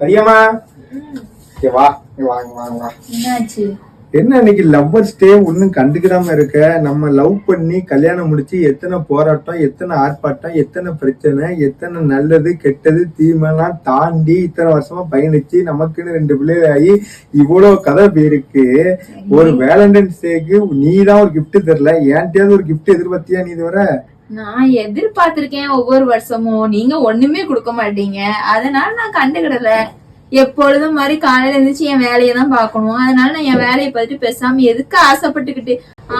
அரியம்மா வா வாங்க வாங்க வா. என்னாச்சு? என்ன இன்னைக்கு லவ்வர்ஸ் டே ஒன்னும் கண்டுக்கிடாம இருக்க? நம்ம லவ் பண்ணி கல்யாணம் முடிச்சு எத்தனை போராட்டம், எத்தனை ஆர்ப்பாட்டம், எத்தனை பிரச்சனை, எத்தனை நல்லது கெட்டது தீமெல்லாம் தாண்டி இத்தனை வருஷமா பயணிச்சு நமக்குன்னு 2 பிள்ளைகள் ஆகி இவ்வளவு கதை போயிருக்கு. ஒரு வேலண்டைன்ஸ் டேக்கு நீதான் ஒரு கிஃப்ட் தரல, ஏன்ட்டையாவது ஒரு கிஃப்ட் எதிர்பார்த்தியா நீ வர? நான் எதிர்பார்த்திருக்கேன் ஒவ்வொரு வருஷமும், நீங்க ஒண்ணுமே கொடுக்க மாட்டீங்க. அதனால நான் கண்டுக்கிடல. எப்பொழுதும் மாதிரி காலையில இருந்துச்சு என் வேலையை தான் பாக்கணும். அதனால நான் என் வேலையை பார்த்துட்டு பேசாம எதுக்கு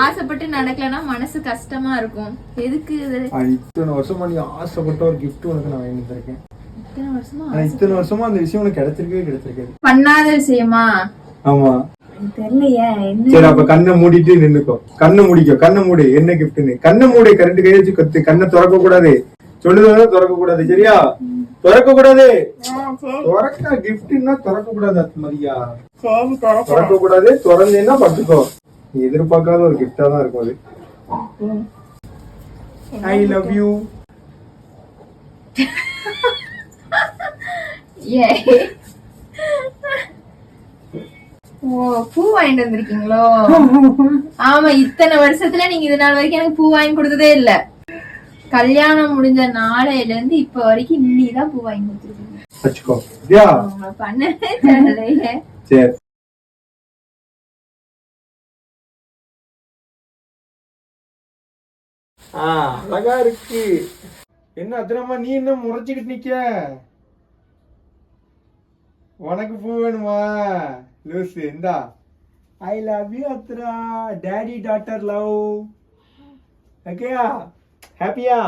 ஆசைப்பட்டு நடக்கலன்னா மனசு கஷ்டமா இருக்கும். எதுக்கு இத்தனை வருஷமா நீ ஆசைப்பட்ட ஒரு கிஃப்ட் உனக்கு நான் வாங்கி தருக்கேன். இத்தனை வருஷமா அந்த விஷயம் உனக்கு கிடைச்சிருக்காது. பண்ணாத விஷயமா? ஆமா தெரியலையே. சரி அப்ப கண்ணை மூடிட்டு நின்னுக்கோ. கண்ணை மூடு. என்ன கிஃப்ட்னு கண்ணை மூடு. கரண்ட் கை வச்சு கத்து. கண்ணை திறக்க கூடாது. சொல்லுறது திறக்க கூடாது. சரியா? திறக்க கூடாது. திறக்க கிஃப்ட்னா திறக்க கூடாது. மரியா திறக்க கூடாது. திறந்தேன்னா பட்டுக்கோ. நீ எதிர்பார்க்காத ஒரு கிஃப்டா தான் இருக்கும் அது. ஐ லவ் யூ. ஓ, பூ வாங்கிட்டு வந்திருக்கீங்களோ? ஆமா, இத்தனை வருஷத்துல நீங்க இது நாள் வரைக்கும் எனக்கு பூ வாங்கி கொடுத்ததே இல்ல. கல்யாணம் முடிஞ்ச நாளையில இருந்து இப்ப வரைக்கும் இன்னிதான் பூ வாங்கி கொடுத்துருக்கீங்க. பண்ணவே தெரியலையே. சரி அழகா இருக்கு. என்ன அத்தனமா நீ என்ன முறைச்சுக்கிட்டு நிக்க? உனக்கு பூ வேணுமா லூசு? இந்தா. ஐ லவ் யூ அத்ரா. Daddy daughter love. ஓகேயா? ஹாப்பியா?